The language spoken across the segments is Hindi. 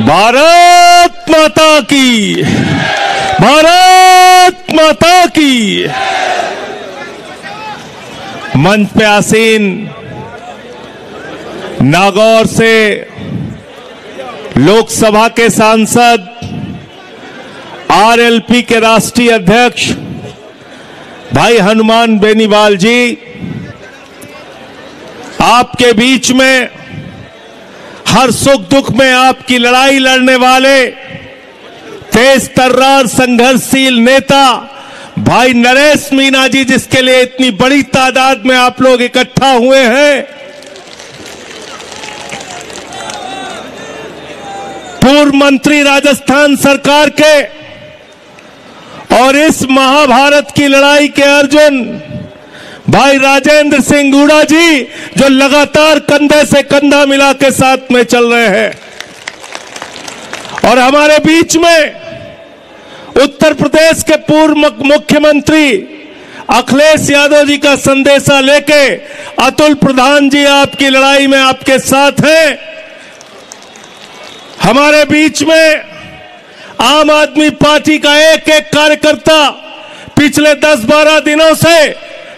भारत माता की, भारत माता की। मंच पे आसीन नागौर से लोकसभा के सांसद, आरएलपी के राष्ट्रीय अध्यक्ष भाई हनुमान बेनीवाल जी, आपके बीच में हर सुख दुख में आपकी लड़ाई लड़ने वाले तेज तर्रार संघर्षशील नेता भाई नरेश मीणा जी, जिसके लिए इतनी बड़ी तादाद में आप लोग इकट्ठा हुए हैं। पूर्व मंत्री राजस्थान सरकार के और इस महाभारत की लड़ाई के अर्जुन भाई राजेंद्र सिंह गुड़ा जी, जो लगातार कंधे से कंधा मिला के साथ में चल रहे हैं। और हमारे बीच में उत्तर प्रदेश के पूर्व मुख्यमंत्री अखिलेश यादव जी का संदेशा लेके अतुल प्रधान जी आपकी लड़ाई में आपके साथ हैं। हमारे बीच में आम आदमी पार्टी का एक एक कार्यकर्ता पिछले 10-12 दिनों से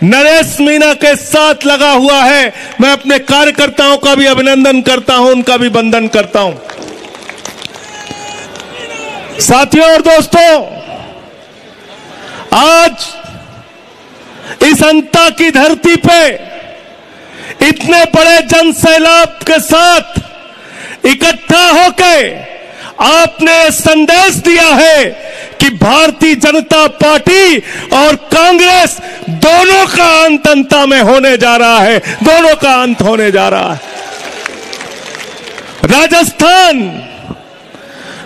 नरेश मीणा के साथ लगा हुआ है। मैं अपने कार्यकर्ताओं का भी अभिनंदन करता हूं, उनका भी वंदन करता हूं। साथियों और दोस्तों, आज इस अंता की धरती पे इतने बड़े जन सैलाब के साथ इकट्ठा होके आपने संदेश दिया है कि भारतीय जनता पार्टी और कांग्रेस दोनों का अंत अंता में होने जा रहा है, दोनों का अंत होने जा रहा है। राजस्थान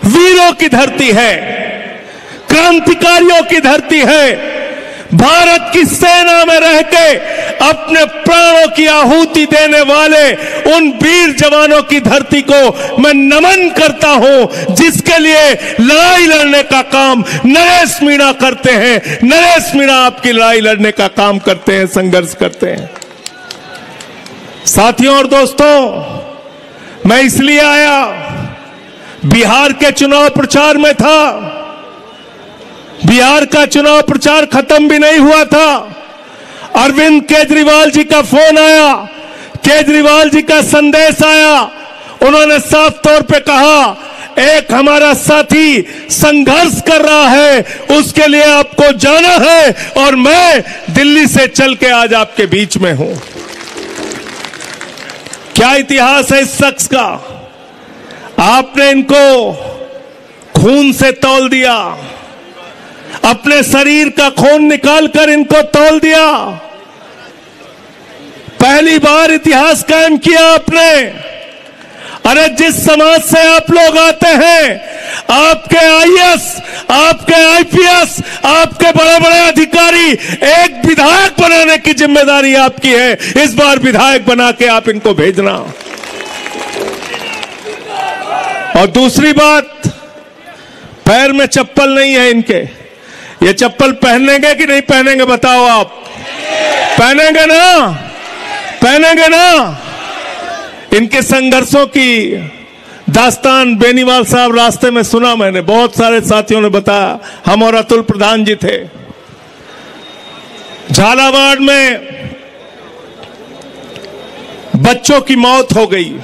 वीरों की धरती है, क्रांतिकारियों की धरती है। भारत की सेना में रह के अपने प्राणों की आहुति देने वाले उन वीर जवानों की धरती को मैं नमन करता हूं, जिसके लिए लड़ाई लड़ने का काम नरेश मीणा करते हैं। नरेश मीणा आपकी लड़ाई लड़ने का काम करते हैं, संघर्ष करते हैं। साथियों और दोस्तों, मैं इसलिए आया, बिहार के चुनाव प्रचार में था। बिहार का चुनाव प्रचार खत्म भी नहीं हुआ था, अरविंद केजरीवाल जी का फोन आया, केजरीवाल जी का संदेश आया। उन्होंने साफ तौर पे कहा, एक हमारा साथी संघर्ष कर रहा है, उसके लिए आपको जाना है और मैं दिल्ली से चल के आज आपके बीच में हूं। क्या इतिहास है इस शख्स का। आपने इनको खून से तौल दिया, अपने शरीर का खून निकालकर इनको तौल दिया। पहली बार इतिहास कायम किया आपने। अरे जिस समाज से आप लोग आते हैं, आपके आईएएस, आपके आईपीएस, आपके बड़े बड़े अधिकारी, एक विधायक बनाने की जिम्मेदारी आपकी है। इस बार विधायक बना के आप इनको भेजना। और दूसरी बात, पैर में चप्पल नहीं है इनके। ये चप्पल पहनेंगे कि नहीं पहनेंगे बताओ आप? पहनेंगे ना? पहनेंगे ना? इनके संघर्षों की दास्तान बेनीवाल साहब रास्ते में सुना मैंने, बहुत सारे साथियों ने बताया। हम और अतुल प्रधान जी थे झालावाड़ में, बच्चों की मौत हो गई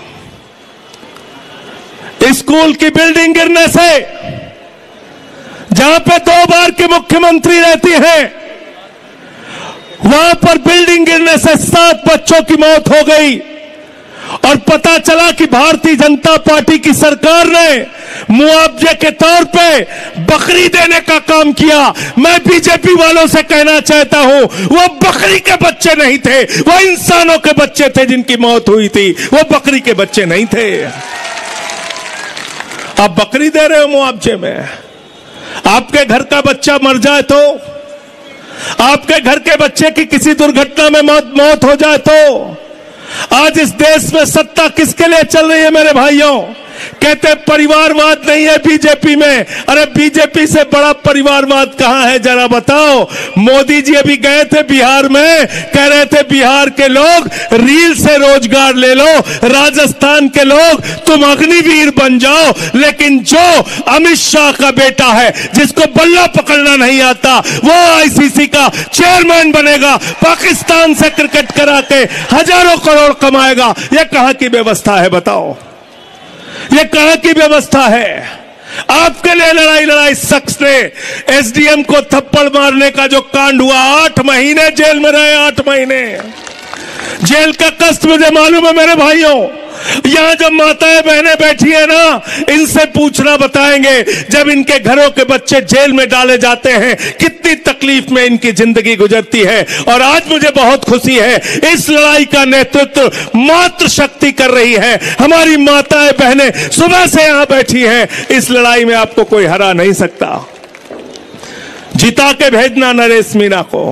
स्कूल की बिल्डिंग गिरने से, जहां पे 2 बार की मुख्यमंत्री रहती हैं, वहां पर बिल्डिंग गिरने से 7 बच्चों की मौत हो गई। और पता चला कि भारतीय जनता पार्टी की सरकार ने मुआवजे के तौर पे बकरी देने का काम किया। मैं बीजेपी वालों से कहना चाहता हूं, वो बकरी के बच्चे नहीं थे, वो इंसानों के बच्चे थे जिनकी मौत हुई थी, वो बकरी के बच्चे नहीं थे। आप बकरी दे रहे हो मुआवजे में। आपके घर का बच्चा मर जाए तो, आपके घर के बच्चे की किसी दुर्घटना में मौत हो जाए तो, आज इस देश में सत्ता किसके लिए चल रही है मेरे भाइयों? कहते परिवारवाद नहीं है बीजेपी में। अरे बीजेपी से बड़ा परिवारवाद कहां है जरा बताओ। मोदी जी अभी गए थे बिहार में, कह रहे थे बिहार के लोग रील से रोजगार ले लो, राजस्थान के लोग तुम अग्निवीर बन जाओ। लेकिन जो अमित शाह का बेटा है जिसको बल्ला पकड़ना नहीं आता, वो आईसीसी का चेयरमैन बनेगा, पाकिस्तान से क्रिकेट करा के हजारों करोड़ कमाएगा। ये कहां की व्यवस्था है बताओ, ये कहां की व्यवस्था है। आपके लिए लड़ाई शख्स ने एसडीएम को थप्पड़ मारने का जो कांड हुआ, 8 महीने जेल में रहे, 8 महीने जेल का कष्ट मुझे मालूम है मेरे भाइयों। यहां जब माताएं बहनें बैठी है ना, इनसे पूछना बताएंगे जब इनके घरों के बच्चे जेल में डाले जाते हैं कितनी तकलीफ में इनकी जिंदगी गुजरती है। और आज मुझे बहुत खुशी है, इस लड़ाई का नेतृत्व मातृ शक्ति कर रही है। हमारी माताएं बहनें सुबह से यहां बैठी हैं। इस लड़ाई में आपको कोई हरा नहीं सकता। जिता के भेजना नरेश मीणा को,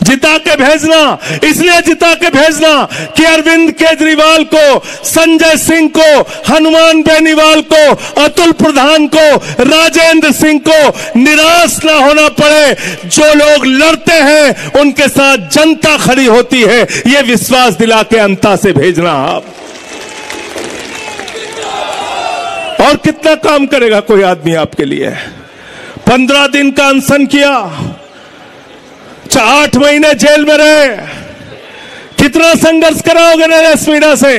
जिता के भेजना, इसलिए जिता के भेजना कि अरविंद केजरीवाल को, संजय सिंह को, हनुमान बेनीवाल को, अतुल प्रधान को, राजेंद्र सिंह को निराश ना होना पड़े। जो लोग लड़ते हैं उनके साथ जनता खड़ी होती है, यह विश्वास दिला के अंता से भेजना आप। और कितना काम करेगा कोई आदमी आपके लिए। 15 दिन का अनशन किया, 8 महीने जेल में रहे, कितना संघर्ष कराओगे नरेश मीणा से।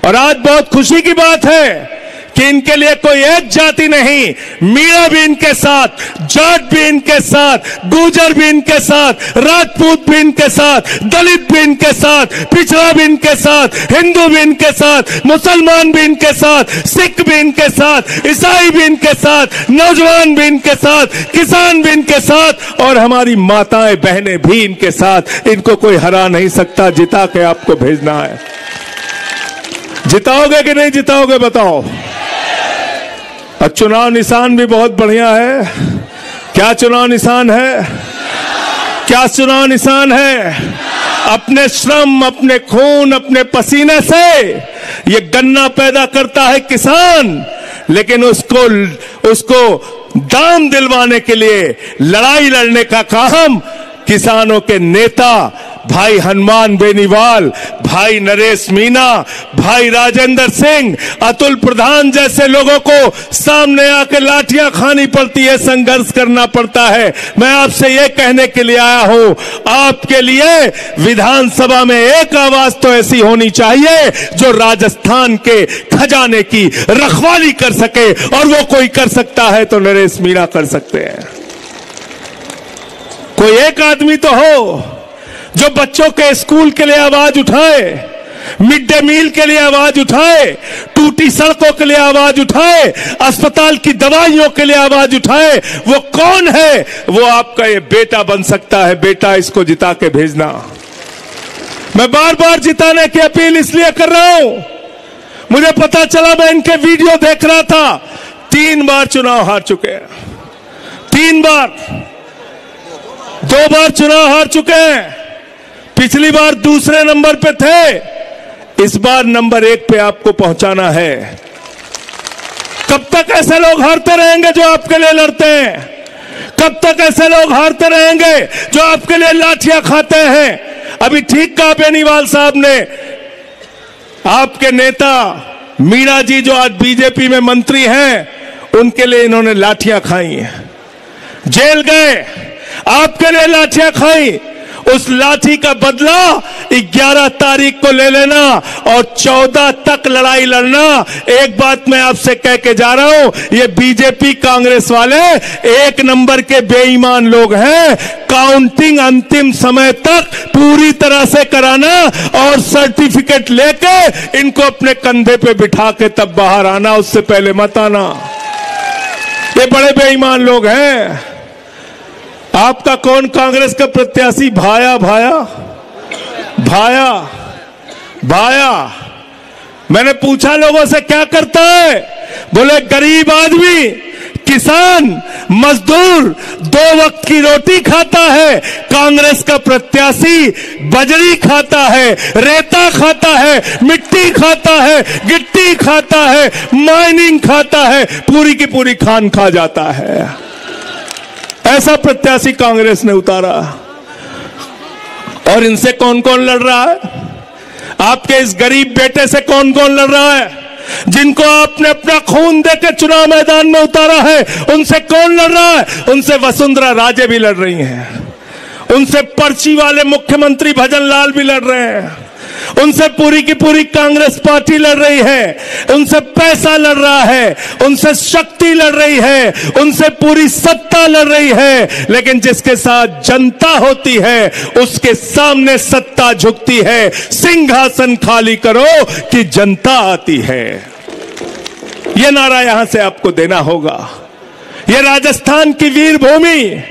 और आज बहुत खुशी की बात है कि इनके लिए कोई एक जाति नहीं, मीणा भी इनके साथ, जाट भी इनके साथ, गुर्जर भी इनके साथ, राजपूत भी इनके साथ, दलित भी इनके साथ, पिछड़ा भी इनके साथ, हिंदू भी इनके साथ, मुसलमान भी इनके साथ, सिख भी इनके साथ, ईसाई भी इनके साथ, नौजवान भी इनके साथ, किसान भी इनके साथ, और हमारी माताएं बहनें भी इनके साथ। इनको कोई हरा नहीं सकता। जिता के आपको भेजना है। जिताओगे कि नहीं जिताओगे बताओ। और चुनाव निशान भी बहुत बढ़िया है। क्या चुनाव निशान है? क्या चुनाव निशान है? अपने श्रम, अपने खून, अपने पसीने से ये गन्ना पैदा करता है किसान, लेकिन उसको दाम दिलवाने के लिए लड़ाई लड़ने का काम किसानों के नेता भाई हनुमान बेनीवाल, भाई नरेश मीणा, भाई राजेंद्र सिंह, अतुल प्रधान जैसे लोगों को सामने आके लाठियां खानी पड़ती है, संघर्ष करना पड़ता है। मैं आपसे यह कहने के लिए आया हूं, आपके लिए विधानसभा में एक आवाज तो ऐसी होनी चाहिए जो राजस्थान के खजाने की रखवाली कर सके, और वो कोई कर सकता है तो नरेश मीणा कर सकते हैं। कोई एक आदमी तो हो जो बच्चों के स्कूल के लिए आवाज उठाए, मिड डे मील के लिए आवाज उठाए, टूटी सड़कों के लिए आवाज उठाए, अस्पताल की दवाइयों के लिए आवाज उठाए। वो कौन है? वो आपका ये बेटा बन सकता है। बेटा, इसको जिता के भेजना। मैं बार बार जिताने की अपील इसलिए कर रहा हूं, मुझे पता चला, मैं इनके वीडियो देख रहा था, 3 बार चुनाव हार चुके हैं। 3 बार, 2 बार चुनाव हार चुके हैं। पिछली बार दूसरे नंबर पे थे, इस बार नंबर 1 पे आपको पहुंचाना है। कब तक ऐसे लोग हारते रहेंगे जो आपके लिए लड़ते हैं? कब तक ऐसे लोग हारते रहेंगे जो आपके लिए लाठियां खाते हैं? अभी ठीक कहा बेनीवाल साहब ने, आपके नेता मीणा जी जो आज बीजेपी में मंत्री हैं, उनके लिए इन्होंने लाठियां खाई हैं, जेल गए, आपके लिए लाठियां खाई। उस लाठी का बदला 11 तारीख को ले लेना और 14 तक लड़ाई लड़ना। एक बात मैं आपसे कह के जा रहा हूं, ये बीजेपी कांग्रेस वाले 1 नंबर के बेईमान लोग हैं। काउंटिंग अंतिम समय तक पूरी तरह से कराना और सर्टिफिकेट लेके इनको अपने कंधे पे बिठा के तब बाहर आना, उससे पहले मत आना। ये बड़े बेईमान लोग हैं। आपका कौन कांग्रेस का प्रत्याशी? भाया भाया भाया भाया। मैंने पूछा लोगों से क्या करता है, बोले गरीब आदमी किसान मजदूर 2 वक्त की रोटी खाता है, कांग्रेस का प्रत्याशी बजरी खाता है, रेता खाता है, मिट्टी खाता है, गिट्टी खाता है, माइनिंग खाता है, पूरी की पूरी खान खा जाता है। ऐसा प्रत्याशी कांग्रेस ने उतारा। और इनसे कौन कौन लड़ रहा है? आपके इस गरीब बेटे से कौन कौन लड़ रहा है? जिनको आपने अपना खून देकर चुनाव मैदान में उतारा है, उनसे कौन लड़ रहा है? उनसे वसुंधरा राजे भी लड़ रही हैं, उनसे पर्ची वाले मुख्यमंत्री भजन लाल भी लड़ रहे हैं, उनसे पूरी की पूरी कांग्रेस पार्टी लड़ रही है, उनसे पैसा लड़ रहा है, उनसे शक्ति लड़ रही है, उनसे पूरी सत्ता लड़ रही है। लेकिन जिसके साथ जनता होती है उसके सामने सत्ता झुकती है। सिंहासन खाली करो कि जनता आती है। यह नारा यहां से आपको देना होगा। यह राजस्थान की वीर भूमि,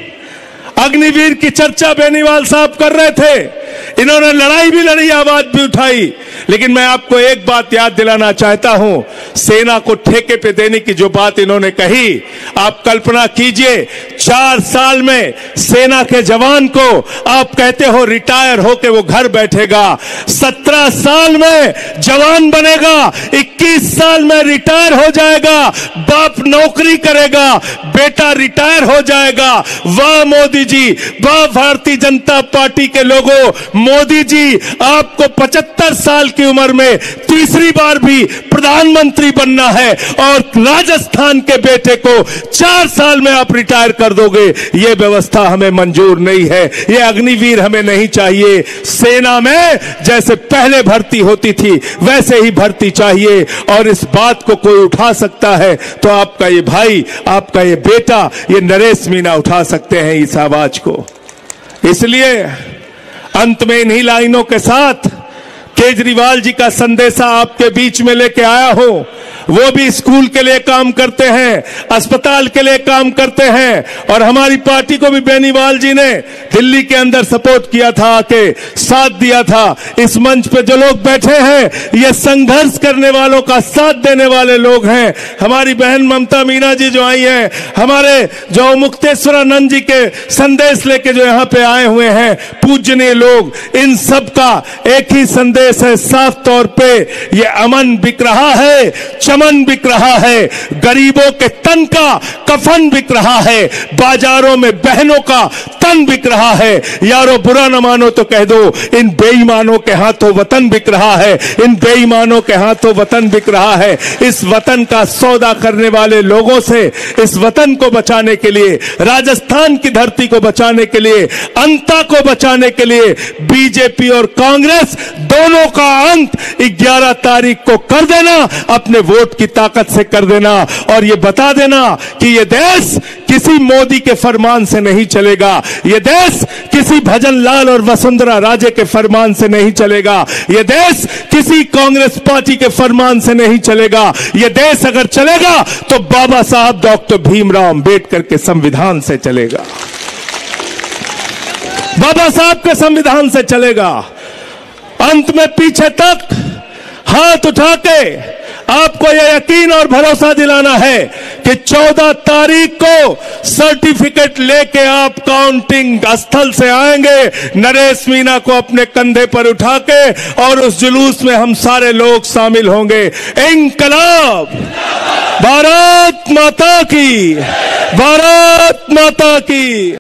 अग्निवीर की चर्चा बेनीवाल साहब कर रहे थे। इन्होंने लड़ाई भी लड़ी, आवाज भी उठाई। लेकिन मैं आपको एक बात याद दिलाना चाहता हूं, सेना को ठेके पे देने की जो बात इन्होंने कही, आप कल्पना कीजिए 4 साल में सेना के जवान को आप कहते हो रिटायर होके वो घर बैठेगा, 17 साल में जवान बनेगा, 21 साल में रिटायर हो जाएगा, बाप नौकरी करेगा, बेटा रिटायर हो जाएगा। वाह मोदी जी, वाह भारतीय जनता पार्टी के लोगों, मोदी जी आपको 75 साल की उम्र में तीसरी बार भी प्रधानमंत्री बनना है और राजस्थान के बेटे को 4 साल में आप रिटायर कर दोगे। यह व्यवस्था हमें मंजूर नहीं है, यह अग्निवीर हमें नहीं चाहिए। सेना में जैसे पहले भर्ती होती थी वैसे ही भर्ती चाहिए। और इस बात को कोई उठा सकता है तो आपका ये भाई, आपका ये बेटा, ये नरेश मीणा उठा सकते हैं इस आवाज को। इसलिए अंत में इन्हीं लाइनों के साथ केजरीवाल जी का संदेशा आपके बीच में लेके आया हूं। वो भी स्कूल के लिए काम करते हैं, अस्पताल के लिए काम करते हैं, और हमारी पार्टी को भी बेनीवाल जी ने दिल्ली के अंदर सपोर्ट किया था, आके साथ दिया था। इस मंच पे जो लोग बैठे हैं ये संघर्ष करने वालों का साथ देने वाले लोग हैं। हमारी बहन ममता मीणा जी जो आई हैं, हमारे जो मुक्तेश्वरानंद जी के संदेश लेके जो यहाँ पे आए हुए हैं पूजनीय लोग, इन सब का एक ही संदेश है साफ तौर पे, ये अमन बिक रहा है, चमन बिक रहा है, गरीबों के तन का कफन बिक रहा है, बाजारों में बहनों का तन बिक रहा है। यारो बुरा न मानो तो कह दो, इन बेईमानों के हाथों वतन बिक रहा है, इन बेईमानों के हाथों वतन बिक रहा है। इस वतन का सौदा करने वाले लोगों से, इस वतन को बचाने के लिए, राजस्थान की धरती को बचाने के लिए, अंता को बचाने के लिए बीजेपी और कांग्रेस दोनों का अंत 11 तारीख को कर देना, अपने वोट की ताकत से कर देना, और ये बता देना कि ये देश किसी मोदी के फरमान से नहीं चलेगा, ये देश किसी भजन लाल और वसुंधरा राजे के फरमान से नहीं चलेगा, ये देश किसी कांग्रेस पार्टी के फरमान से नहीं चलेगा। ये देश अगर चलेगा तो बाबा साहब डॉक्टर भीमराव अंबेडकर के संविधान से चलेगा, बाबा साहब के संविधान से चलेगा। अंत में पीछे तक हाथ उठा के आपको यह यकीन और भरोसा दिलाना है कि 14 तारीख को सर्टिफिकेट लेके आप काउंटिंग स्थल से आएंगे, नरेश मीणा को अपने कंधे पर उठा के, और उस जुलूस में हम सारे लोग शामिल होंगे। इंकलाब, भारत माता की, भारत माता की।